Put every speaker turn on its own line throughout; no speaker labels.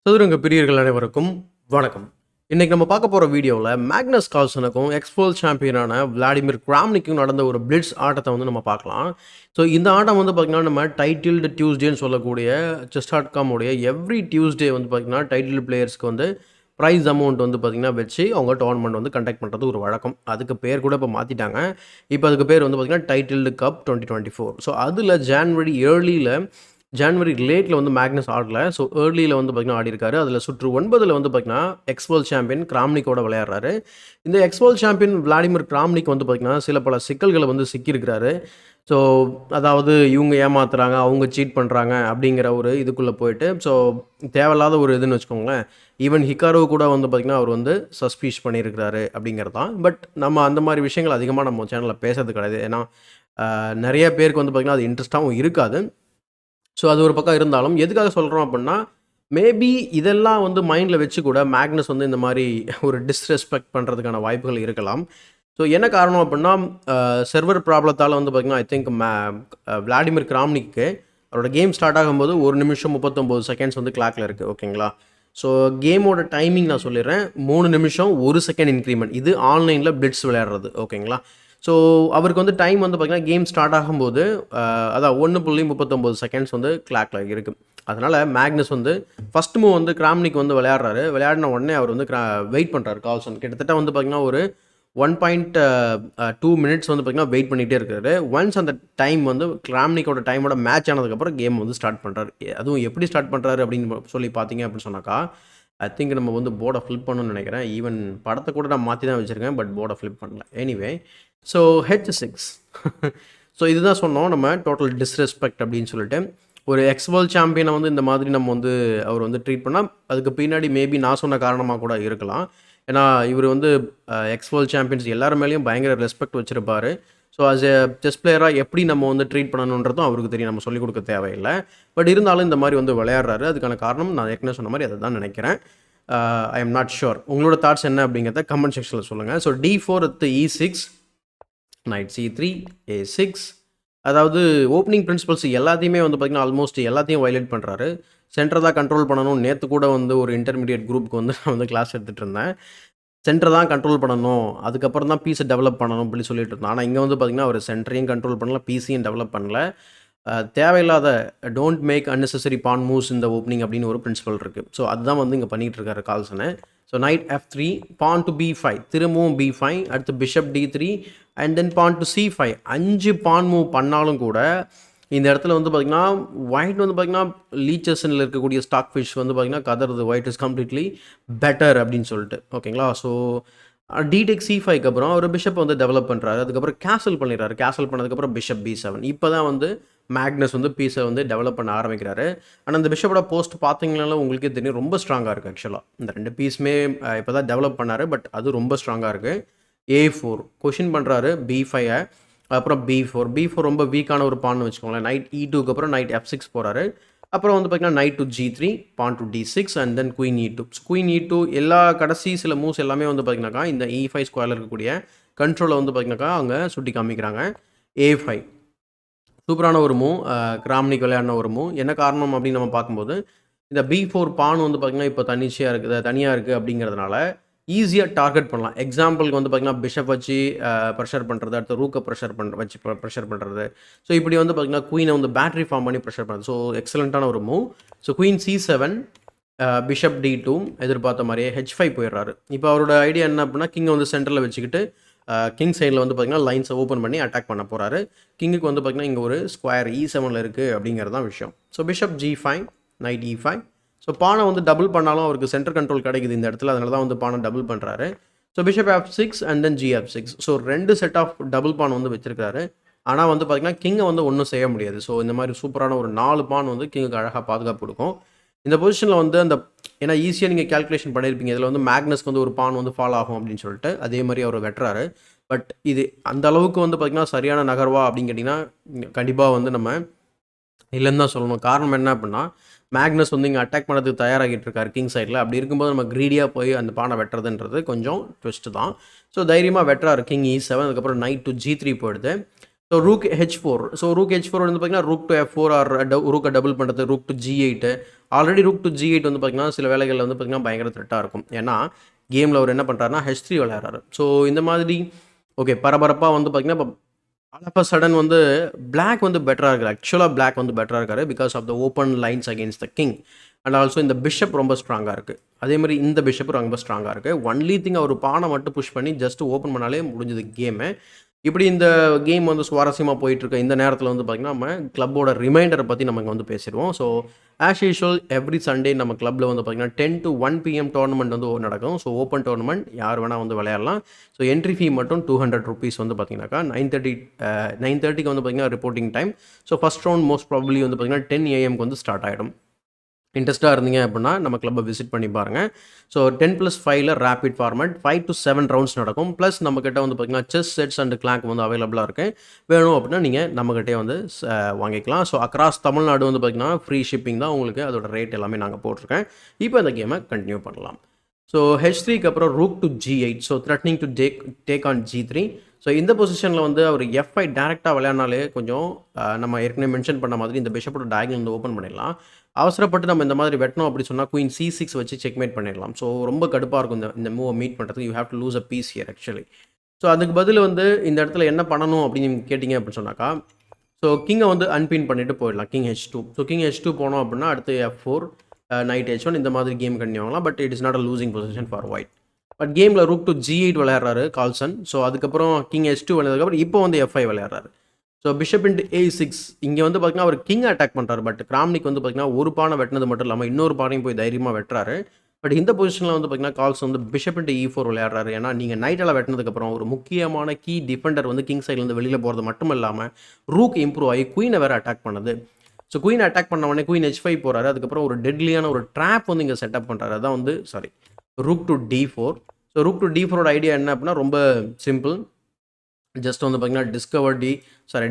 சதுரங்க பிரியர்கள் அனைவருக்கும் வணக்கம். இன்னைக்கு நம்ம பார்க்க போகிற வீடியோவில் மேக்னஸ் கால்சனுக்கும் எக்ஸ்போல் சாம்பியனான விளாடிமிர் கிராம்னிக்கும் நடந்த ஒரு பிளிட்ஸ் ஆட்டத்தை வந்து நம்ம பார்க்கலாம். ஸோ இந்த ஆட்டம் வந்து பார்த்திங்கன்னா நம்ம டைட்டில்டு டியூஸ்டேன்னு சொல்லக்கூடிய chess.com-உடைய எவ்ரி டியூஸ்டே வந்து பார்த்திங்கன்னா டைட்டில் பிளேயர்ஸ்க்கு வந்து ப்ரைஸ் அமௌண்ட் வந்து பார்த்திங்கன்னா வச்சு அவங்க டோர்னமெண்ட் வந்து கண்டக்ட் பண்ணுறது ஒரு வழக்கம். அதுக்கு பேர் கூட இப்போ மாற்றிட்டாங்க. இப்போ அதுக்கு பேர் வந்து பார்த்திங்கன்னா டைட்டில்டு கப் 2024. ஸோ அதில் ஜான்வரி லேட்டில் வந்து மேக்னஸ் ஆடல. ஸோ ஏர்லியில் வந்து பார்த்திங்கன்னா ஆடிருக்காரு. அதில் சுற்று 9 வந்து பார்த்திங்கன்னா எக்ஸ்போல் சாம்பியன் கிராம்னிக்கோட விளையாடுறாரு. இந்த எக்ஸ்போல் சாம்பியன் விளாடிமிர் கிராம்னிக் வந்து பார்த்திங்கன்னா சில பல சிக்கல்களை வந்து சிக்கியிருக்கிறாரு. ஸோ அதாவது இவங்க ஏமாத்துறாங்க, அவங்க சீட் பண்ணுறாங்க அப்படிங்கிற ஒரு இதுக்குள்ளே போயிட்டு ஸோ தேவையில்லாத ஒரு இதுன்னு வச்சுக்கோங்களேன். ஈவன் ஹிக்காரோ கூட வந்து பார்த்திங்கன்னா அவர் வந்து சஸ்பீஷ் பண்ணியிருக்கிறாரு அப்படிங்கிறது தான். பட் நம்ம அந்த மாதிரி விஷயங்கள் அதிகமாக நம்ம சேனலில் பேசுறது கிடையாது. ஏன்னா நிறைய பேருக்கு வந்து பார்த்திங்கன்னா அது இன்ட்ரெஸ்ட்டாகவும் இருக்காது. ஸோ அது ஒரு பக்கம் இருந்தாலும் எதுக்காக சொல்கிறோம் அப்படின்னா, மேபி இதெல்லாம் வந்து மைண்டில் வச்சு கூட மேக்னஸ் வந்து இந்த மாதிரி ஒரு டிஸ்ரெஸ்பெக்ட் பண்ணுறதுக்கான வாய்ப்புகள் இருக்கலாம். ஸோ என்ன காரணம் அப்படின்னா, சர்வர் ப்ராப்ளத்தால் வந்து பார்த்திங்கன்னா ஐ திங்க் விளாடிமிர் கிராம்னிக்கு அவரோட கேம் ஸ்டார்ட் ஆகும்போது 1 நிமிஷம் 39 செகண்ட்ஸ் வந்து கிளாக்கில் இருக்குது. ஓகேங்களா? ஸோ கேமோட டைமிங் நான் சொல்லிடுறேன். 3 நிமிஷம் 1 செகண்ட் இன்க்ரிமெண்ட். இது ஆன்லைனில் பிளிட்ஸ் விளையாடுறது. ஓகேங்களா? ஸோ அவருக்கு வந்து டைம் வந்து பார்த்திங்கன்னா கேம் ஸ்டார்ட் ஆகும்போது அதான் 1.39 செகண்ட்ஸ் வந்து கிளாக்கில் இருக்குது. அதனால் மேக்னஸ் வந்து ஃபஸ்ட் மூவ் வந்து கிராம்னிக் வந்து விளையாடுறாரு. விளையாடின உடனே அவர் வந்து வெயிட் பண்ணுறாரு கால்சன். கிட்டத்தட்ட வந்து பார்த்திங்கன்னா ஒரு 1.2 மினிட்ஸ் வந்து பார்த்திங்கன்னா வெயிட் பண்ணிகிட்டே இருக்காரு. ஒன்ஸ் அந்த டைம் வந்து கிராம்னிக்கோட டைமோட மேட்ச் ஆனதுக்கப்புறம் கேம் வந்து ஸ்டார்ட் பண்ணுறாரு. அதுவும் எப்படி ஸ்டார்ட் பண்ணுறாரு அப்படின்னு சொல்லி பார்த்தீங்க அப்படின்னு சொன்னாக்கா, ஐ திங்க் நம்ம வந்து போர்டை ஃப்ளிப் பண்ணணும்னு நினைக்கிறேன். ஈவன் படத்தை கூட நான் மாற்றி தான் வச்சுருக்கேன். பட் போர்டை ஃப்ளிப் பண்ணல. எனிவே ஸோ H6 ஸோ இதுதான் சொன்னோம் நம்ம டோட்டல் டிஸ்ரெஸ்பெக்ட் அப்படின்னு சொல்லிட்டு. ஒரு எக்ஸ் வேர்ல்ட் சாம்பியனை வந்து இந்த மாதிரி நம்ம வந்து அவர் வந்து ட்ரீட் பண்ணால் அதுக்கு பின்னாடி மேபி நான் சொன்ன காரணமாக கூட இருக்கலாம். ஏன்னா இவர் வந்து எக்ஸ் வேர்ல்ட் சாம்பியன்ஸ் எல்லார் மேலேயும் பயங்கர ரெஸ்பெக்ட் வச்சுருப்பார். ஸோ ஆஸ் எ செஸ் பிளேயராக எப்படி நம்ம வந்து ட்ரீட் பண்ணணுன்றதும் அவருக்கு தெரியும். நம்ம சொல்லிக் கொடுக்க தேவையில்லை. பட் இருந்தாலும் இந்த மாதிரி வந்து விளையாடுறாரு. அதுக்கான காரணம் நான் ஏற்கனவே சொன்ன மாதிரி அதை தான் நினைக்கிறேன். I am not sure. உங்களோட தாட்ஸ் என்ன அப்படிங்கிறத கமெண்ட் செக்ஷனில் சொல்லுங்கள். So D4 at E6, night C3, A6. அதாவது ஓப்பனிங் பிரின்சிபல்ஸ் எல்லாத்தையுமே வந்து பார்த்திங்கன்னா ஆல்மோஸ்ட் எல்லாத்தையும் வயலேட் பண்ணுறாரு. சென்டர் தான் கண்ட்ரோல் பண்ணணும். நேற்று கூட வந்து ஒரு இன்டர்மீடியட் குரூப்புக்கு வந்து நான் வந்து கிளாஸ் எடுத்துகிட்டு இருந்தேன். சென்டர் தான் கண்ட்ரோல் பண்ணணும், அதுக்கப்புறம் தான் பீஸை டெவலப் பண்ணணும் அப்படி சொல்லிட்டு இருந்தேன். ஆனால் இங்கே வந்து பார்த்திங்கன்னா அவர் சென்டரையும் கண்ட்ரோல் பண்ணல, பீஸையும் டெவலப் பண்ணல. தேவையில்லாத don't make unnecessary pawn moves இந்த ஓப்பனிங் அப்படின்னு ஒரு பிரின்சிபல் இருக்குது. ஸோ அதுதான் வந்து இங்கே பண்ணிகிட்டு இருக்காரு கால்சனை. So knight F3, pawn to B5, திரும்பவும் B5, அடுத்து bishop D3 and then pawn to C5. 5 pawn move பண்ணாலும் கூட இந்த இடத்துல வந்து பார்த்திங்கன்னா ஒயிட் வந்து பார்த்திங்கன்னா லீச்சஸில் இருக்கக்கூடிய ஸ்டாக் ஃபிஷ் வந்து பார்த்திங்கன்னா கதறது ஒயிட் இஸ் கம்ப்ளீட்லி பெட்டர் அப்படின்னு சொல்லிட்டு. ஓகேங்களா? ஸோ D-Take C5க்கு அப்புறம் ஒரு பிஷப் வந்து டெவலப் பண்ணுறாரு. அதுக்கப்புறம் கேசல் பண்ணிடுறாரு. கேசல் பண்ணதுக்கப்புறம் பிஷப் B7. இப்போ தான் வந்து மேக்னஸ் வந்து பீஸை வந்து டெவலப் பண்ண ஆரம்பிக்கிறாரு. ஆனால் இந்த பிஷப்போட போஸ்ட் பார்த்தீங்கனாலும் உங்களுக்கே தெரியும், ரொம்ப ஸ்ட்ராங்காக இருக்குது. ஆக்சுவலாக இந்த 2 பீஸுமே இப்போ தான் டெவலப் பண்ணார். பட் அது ரொம்ப ஸ்ட்ராங்காக இருக்குது. A4 கொஷின் பண்ணுறாரு B5. அப்புறம் B4 ரொம்ப வீக்கான ஒரு பான்னு வச்சுக்கோங்களேன். நைட் E2க்கு அப்புறம் நைட் F6 போகிறாரு. அப்புறம் வந்து பார்த்திங்கன்னா knight to G3, pawn to D6 and then queen E2. Queen E2 எல்லா கடைசி சில மூவ்ஸ் எல்லாமே வந்து பார்த்திங்கனாக்கா இந்த E5 ஸ்கொயரில் இருக்கக்கூடிய கண்ட்ரோலை வந்து பார்த்திங்கனாக்கா அவங்க சுட்டி காமிக்கிறாங்க. A5 சூப்பரான ஒரு மூவ். கிராம்னிக் விளையாடின ஒரு மூவ். என்ன காரணம் அப்படின்னு நம்ம பார்க்கும்போது இந்த B4 பான் வந்து பார்த்திங்கன்னா இப்போ தனியாக இருக்குது அப்படிங்கிறதுனால ஈஸியாக டார்கெட் பண்ணலாம். எக்ஸாம்பிளுக்கு வந்து பார்த்திங்கன்னா பிஷப் வச்சு ப்ரெஷர் பண்ணுறது, அடுத்து ரூக்கை ப்ரெஷர் பண்ணுறது. ஸோ இப்படி வந்து பார்த்திங்கன்னா குயினை வந்து பேட்டரி ஃபார்ம் பண்ணி ப்ரெஷர் பண்ணுறது. ஸோ எக்ஸலண்ட்டான ஒரு move. So queen C7, bishop D2 எதிர்பார்த்த மாதிரியே H5 போயிடுறாரு. இப்போ அவரோட ஐடியா என்ன அப்படின்னா கிங்கை வந்து சென்டரில் வச்சுக்கிட்டு கிங் சைடில் வந்து பார்த்திங்கன்னா லைன்ஸை ஓப்பன் பண்ணி அட்டாக் பண்ண போகிறாரு. கிங்குக்கு வந்து பார்த்திங்கன்னா இங்கே ஒரு ஸ்கொயர் E7ல் இருக்குது அப்படிங்கிறது தான் விஷயம். So bishop G5, night E5. So பானை வந்து டபுள் பண்ணாலும் அவருக்கு சென்டர் கண்ட்ரோல் கிடைக்குது இந்த இடத்துல. அதனால தான் வந்து பானை டபுள் பண்ணுறாரு. So bishop F6 and then GF6. So 2 set of double pawn வந்து வச்சிருக்காரு. ஆனால் வந்து பார்த்திங்கன்னா கிங்கை வந்து ஒன்றும் செய்ய முடியாது. ஸோ இந்த மாதிரி சூப்பரான ஒரு 4 பான் வந்து கிங்குக்கு அழகாக பாதுகாப்பு கொடுக்கும். இந்த பொசிஷனில் வந்து அந்த ஏன்னா ஈஸியாக நீங்கள் கேல்குலேஷன் பண்ணியிருப்பீங்க. இதில் வந்து மேக்னஸ்க்கு வந்து ஒரு பான் வந்து ஃபால் ஆகும் அப்படின்னு சொல்லிட்டு. அதே மாதிரி அவர் வெட்டுறாரு. பட் இது அந்த அளவுக்கு வந்து பார்த்திங்கன்னா சரியான நகர்வா அப்படின்னு கேட்டிங்கன்னா கண்டிப்பாக வந்து நம்ம இல்லைன்னு தான் சொல்லணும். காரணம் என்ன அப்படின்னா மேக்னஸ் வந்து இங்கே அட்டாக் பண்ணுறதுக்கு தயாராகிட்டு இருக்காரு கிங் சைடில். அப்படி இருக்கும்போது நம்ம க்ரீடியாக போய் அந்த பானை வெட்டுறதுன்றது கொஞ்சம் ட்விஸ்ட்டு தான். ஸோ தைரியமாக வெட்டுறாரு கிங் E7. அதுக்கப்புறம் நைட் டு G3 போயிடுது. So rook H4. So rook H4 வந்து பார்த்தீங்கன்னா ரூக் டு F4 ஆர் ரூக்கை டபுள் பண்ணுறது, rook to G8. Already rook to G8 வந்து பார்த்தீங்கன்னா சில வேலைகளில் வந்து பார்த்தீங்கன்னா பயங்கர த்ரெட்டாக இருக்கும். ஏன்னா கேமில் அவர் என்ன பண்ணுறாருன்னா H3 விளையாடுறாரு. ஸோ இந்த மாதிரி ஓகே பரபரப்பாக வந்து பார்த்தீங்கன்னா இப்போ ஆல் ஆஃப் அ சடன் வந்து பிளாக் வந்து பெட்டராக இருக்காரு. ஆக்சுவலாக பிளாக் வந்து பெட்டராக இருக்காரு because of the open lines against the king. And also இந்த பிஷப் ரொம்ப ஸ்ட்ராங்காக இருக்குது. அதேமாதிரி இந்த பிஷப் ரொம்ப ஸ்ட்ராங்காக இருக்குது. ஒன்லி திங் அவர் பானை மட்டும் புஷ் பண்ணி ஜஸ்ட் ஓப்பன் பண்ணாலே முடிஞ்சது கேமு. இப்படி இந்த கேம் வந்து சுவாரஸ்யமாக போயிட்டுருக்க இந்த நேரத்தில் வந்து பார்த்திங்கன்னா நம்ம கிளப்போட ரிமைண்டரை பற்றி நம்ம இங்கே வந்து பேசிடுவோம். So as usual every Sunday நம்ம கிளப்பில் வந்து பார்த்திங்கன்னா 10 to 1 PM டோர்னமெண்ட் வந்து நடக்கும். ஸோ ஓப்பன் டோர்னமெண்ட் யார் வேணால் வந்து விளையாடலாம். ஸோ என்ட்ரி ஃபீ மட்டும் ₹200 வந்து பார்த்திங்கனாக்கா 9:30க்கு வந்து பார்த்திங்கன்னா reporting time. So first round most probably வந்து பார்த்திங்கன்னா 10 AM வந்து ஸ்டார்ட் ஆகிடும். இன்ட்ரெஸ்ட்டாக இருந்தீங்க அப்படின்னா நம்ம கிளப்பை விசிட் பண்ணி பாருங்கள். ஸோ 10+5ல ரேபிட் ஃபார்மேட் 5 to 7 ரவுண்ட்ஸ் நடக்கும். ப்ளஸ் நம்மக்கிட்ட வந்து பார்த்திங்கன்னா செஸ் செட்ஸ் அண்ட் கிளாக் வந்து அவைலபிளாக இருக்குது. வேணும் அப்படின்னா நீங்கள் நம்மக்கிட்டே வந்து வாங்கிக்கலாம். ஸோ அக்ராஸ் தமிழ்நாடு வந்து பார்த்திங்கன்னா ஃப்ரீ ஷிப்பிங் தான் உங்களுக்கு. அதோட ரேட் எல்லாமே நாங்கள் போட்டிருக்கேன். இப்போ இந்த கேமை கண்டினியூ பண்ணலாம். ஸோ H3க்கு அப்புறம் rook to G8. So threatening to take on G3. So இந்த பொசிஷனில் வந்து அவர் F5 டேரெக்டாக விளையாடினாலே கொஞ்சம் நம்ம ஏற்கனவே மென்ஷன் பண்ண மாதிரி இந்த பிஷப்போட டயகனல் வந்து ஓப்பன் பண்ணிடலாம். அவசரப்பட்டு நம்ம இந்த மாதிரி வெட்டணும் அப்படி சொன்னால் குயின் C6 வச்சு செக்மேட் பண்ணிடலாம். ஸோ ரொம்ப கடுப்பாக இருக்கும் இந்த மூவை மீட் பண்ணுறதுக்கு. You have to lose a piece here actually. So அதுக்கு பதில் வந்து இந்த இடத்துல என்ன பண்ணணும் அப்படின்னு நீங்கள் கேட்டிங்க அப்படின்னு சொன்னாக்கா, ஸோ கிங்கை வந்து அன்பின் பண்ணிவிட்டு போயிடலாம். King H2. So king H2 போனோம் அப்படின்னா அடுத்து F4, நைட் H1 இந்த மாதிரி கேம் கண்டினியூ ஆகலாம். But it is not a losing position for white. But கேமில் ரூக் டு G8 விளையாடுறாரு கால்சன். ஸோ அதுக்கப்புறம் கிங் H2 விளையாடுறதுக்கப்புறம் இப்போ வந்து F5 விளையாடுறாரு. So bishop into A6. இங்கே வந்து பார்த்தீங்கன்னா அவர் கிங் அட்டாக் பண்ணுறாரு. பட் கிராம்னிக் வந்து பார்த்தீங்கன்னா ஒரு பானை வெட்டினது மட்டும் இல்லாமல் இன்னொரு பானையும் போய் தைரியமாக வெட்டுறாரு. பட் இந்த பொசிஷனில் வந்து பார்த்தீங்கன்னா கால்ஸ் வந்து பிஷப் இன்ட்டு E4 விளையாடுறாரு. ஏன்னா நீங்கள் நைட்டெல்லாம் வெட்டினதுக்கப்புறம் ஒரு முக்கியமான கீ டிஃபெண்டர் வந்து கிங் சைட்லேருந்து வெளியில் போகிறது மட்டும் இல்லாமல் ரூக் இம்ப்ரூவ் ஆகி குயினை வேறு அட்டாக் பண்ணுது. ஸோ குயின் அட்டாக் பண்ண உடனே குயின் H5 போகிறாரு. அதுக்கப்புறம் ஒரு டெட்லியான ஒரு ட்ராப் வந்து இங்கே செட்டப் பண்ணுறாரு. அதான் வந்து rook to D4. So rook to D4ஓட ஐடியா என்ன அப்படின்னா ரொம்ப சிம்பிள். ஜஸ்ட் வந்து பார்த்தீங்கன்னா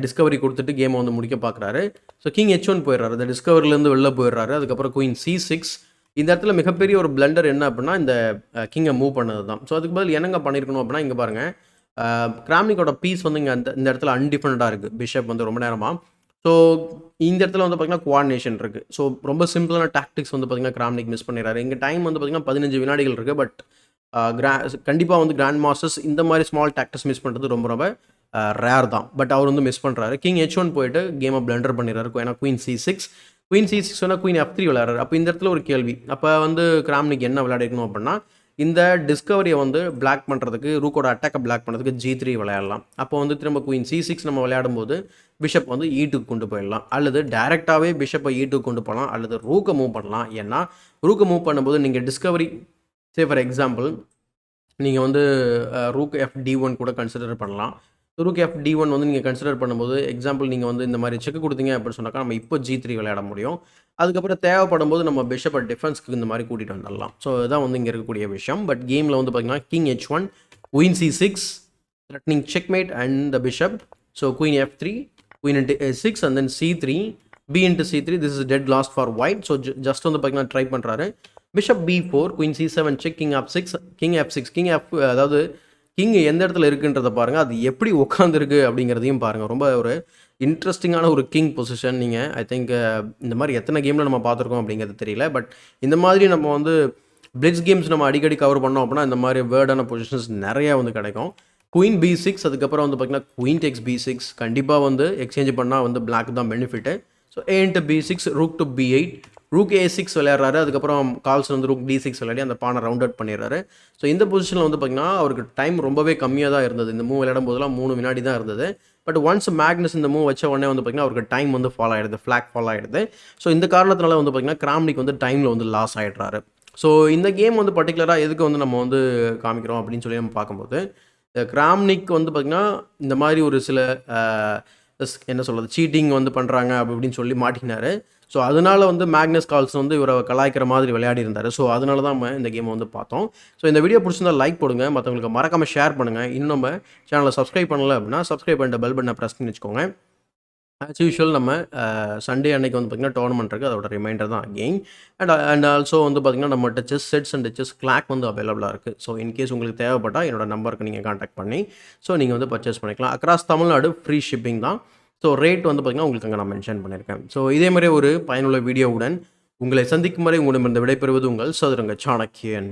டிஸ்கவரி கொடுத்துட்டு கேமை வந்து முடிக்க பார்க்குறாரு. ஸோ கிங் H1 போயிடுறாரு. அந்த டிஸ்கவரிலேருந்து வெளில போயிடுறாரு. அதுக்கப்புறம் குயின் C6. இந்த இடத்துல மிகப்பெரிய ஒரு பிளண்டர் என்ன அப்படின்னா இந்த கிங்கை மூவ் பண்ணது தான். ஸோ அதுக்கு பதில் என்னங்க பண்ணியிருக்கணும் அப்படின்னா இங்கே பாருங்கள், கிராம்னிக்கோட பீஸ் வந்து இங்கே இந்த இடத்துல அன்டிஃபெண்டடாக இருக்குது. பிஷப் வந்து ரொம்ப நேரமாக. ஸோ இந்த இடத்துல வந்து பார்த்திங்கன்னா கோஆர்டினேஷன் இருக்குது. ஸோ ரொம்ப சிம்பிளான டாக்டிக்ஸ் வந்து பார்த்திங்கன்னா கிராம்னிக் மிஸ் பண்ணிடுறாரு. இங்கே டைம் வந்து பார்த்திங்கன்னா 15 வினாடிகள் இருக்குது. பட் கண்டிப்பாக வந்து கிராண்ட் மாஸ்டர்ஸ் இந்த மாதிரி ஸ்மால் டாக்டிக்ஸ் மிஸ் பண்ணுறது ரொம்ப ரொம்ப ரேர் தான். பட் அவர் வந்து மிஸ் பண்ணுறாரு. கிங் H1 போயிட்டு கேமை பிளண்டர் பண்ணிடுறாரு. ஏன்னா குயின் C6 சொன்னால் குயின் F3 விளையாடுறாரு. அப்போ இந்த இடத்துல ஒரு கேள்வி, அப்போ வந்து கிராம்னிக் என்ன விளையாடிக்கணும் அப்படின்னா இந்த டிஸ்கவரியை வந்து பிளாக் பண்ணுறதுக்கு, ரூக்கோட அட்டாக்கை பிளாக் பண்ணுறதுக்கு G3 விளையாடலாம். அப்போ வந்து திரும்ப குயின் C6 நம்ம விளையாடும் போது பிஷப் வந்து E2 கொண்டு போயிடலாம். அல்லது டேரெக்டாகவே பிஷப்பை E2 கொண்டு போகலாம். அல்லது ரூக்கை மூவ் பண்ணலாம். ஏன்னா ரூக்கை மூவ் பண்ணும்போது நீங்கள் டிஸ்கவரி ஃபார் எக்ஸாம்பிள் நீங்கள் வந்து ரூக் FD1 கூட கன்சிடர் பண்ணலாம். ரூக் FD1 வந்து நீங்கள் கன்சிடர் பண்ணும்போது எக்ஸாம்பிள் நீங்கள் வந்து இந்த மாதிரி செக் கொடுத்தீங்க அப்படின்னு சொன்னாக்கா நம்ம இப்போ G3 விளையாட முடியும். அதுக்கப்புறம் தேவைப்படும் போது நம்ம பிஷப்பை டிஃபென்ஸ்க்கு இந்த மாதிரி கூட்டிகிட்டு வந்துடலாம். ஸோ இதுதான் வந்து இங்கே இருக்கக்கூடிய விஷயம். பட் கேமில் வந்து பார்த்தீங்கன்னா king H1, queen C6, threatening checkmate and the bishop. So queen F3, queen into A6 and then C3, B into C3. This is dead lost for white. So just வந்து பார்த்தீங்கன்னா ட்ரை பண்ணுறாரு. Bishop B4, queen C7 check, king F6, அதாவது king எந்த இடத்துல இருக்குன்றதை பாருங்கள். அது எப்படி உட்காந்துருக்கு அப்படிங்கிறதையும் பாருங்கள். ரொம்ப ஒரு இன்ட்ரெஸ்டிங்கான ஒரு கிங் பொசிஷன். நீங்கள் ஐ திங்க் இந்த மாதிரி எத்தனை கேமில் நம்ம பார்த்துருக்கோம் அப்படிங்கிறது தெரியல. பட் இந்த மாதிரி நம்ம வந்து பிளிட்ஸ் கேம்ஸ் நம்ம அடிக்கடி கவர் பண்ணோம் அப்படின்னா இந்த மாதிரி வேர்டான பொசிஷன்ஸ் நிறையா வந்து கிடைக்கும். குயின் B6, அதுக்கப்புறம் வந்து பார்த்திங்கன்னா குயின் டெக்ஸ் B6. கண்டிப்பாக வந்து எக்ஸ்சேஞ்ச் பண்ணால் வந்து பிளாக் தான் benefit. So A into B6, rook to B8, rook A6 விளையாடுறாரு. அதுக்கப்புறம் கால்ஸ் வந்து ரூக் D6 விளையாடி அந்த பானை ரவுண்ட் அவுட் பண்ணிடுறாரு. ஸோ இந்த பொசிஷனில் வந்து பார்த்திங்கன்னா அவருக்கு டைம் ரொம்பவே கம்மியாக தான் இருந்தது. இந்த மூவ் விளையாடும் போதெல்லாம் 3 வினாடி தான் இருந்தது. பட் ஒன்ஸ் மேக்னஸ் இந்த மூவ் வச்ச உடனே வந்து பார்த்திங்கன்னா அவருக்கு டைம் வந்து ஃபாலோ ஆகிடுது, ஃப்ளாக் ஃபாலோ ஆகிடுது. ஸோ இந்த காரணத்தினால வந்து பார்த்திங்கன்னா கிராம்னிக் வந்து டைமில் வந்து லாஸ் ஆகிடுறாரு. ஸோ இந்த கேம் வந்து பர்டிகுலராக எதுக்கு வந்து நம்ம வந்து காமிக்கிறோம் அப்படின்னு சொல்லி நம்ம பார்க்கும்போது கிராம்னிக் வந்து பார்த்திங்கன்னா இந்த மாதிரி ஒரு சில என்ன சொல்கிறது சீட்டிங் வந்து பண்ணுறாங்க அப்படின்னு சொல்லி மாட்டிக்கினாரு. ஸோ அதனால வந்து மேக்னஸ் கால்சன் வந்து இவரை கலாய்க்கிற மாதிரி விளையாடி இருந்தார். ஸோ அதனால தான் நம்ம இந்த கேமை வந்து பார்த்தோம். ஸோ இந்த வீடியோ பிடிச்சிருந்தா லைக் போடுங்க, மற்றவங்களுக்கு மறக்காமல் ஷேர் பண்ணுங்கள். இன்னும் நம்ம சேனலை சப்ஸ்கிரைப் பண்ணலை அப்படின்னா சப்ஸ்கிரைப் பண்ணிட்டு பெல் பட்டனை ப்ரெஸ் பண்ணி வச்சுக்கோங்க. ஆஸ் யூசுவல் நம்ம சண்டே அன்னைக்கு வந்து பார்த்திங்கன்னா டோர்னமெண்ட் இருக்குது, அதோட ரிமைண்டர் தான் அகெயின். அண்ட் ஆல்சோ வந்து பார்த்திங்கன்னா நம்மகிட்ட chess sets and chess clock வந்து அவைலபிளாக இருக்குது. ஸோ இன்கேஸ் உங்களுக்கு தேவைப்பட்டால் என்னோட நம்பருக்கு நீங்கள் காண்டாக்ட் பண்ணி ஸோ நீங்கள் வந்து பர்ச்சேஸ் பண்ணிக்கலாம். அக்ராஸ் தமிழ்நாடு ஃப்ரீ ஷிப்பிங் தான். ஸோ ரேட் வந்து பார்த்திங்கன்னா உங்களுக்கு அங்கே நான் மென்ஷன் பண்ணியிருக்கேன். ஸோ இதே மாதிரி ஒரு பயனுள்ள வீடியோவுடன் உங்களை சந்திக்கும் வரை உங்களிடமிருந்து விடைபெறுவது உங்கள் சதுரங்க சாணக்கியன்.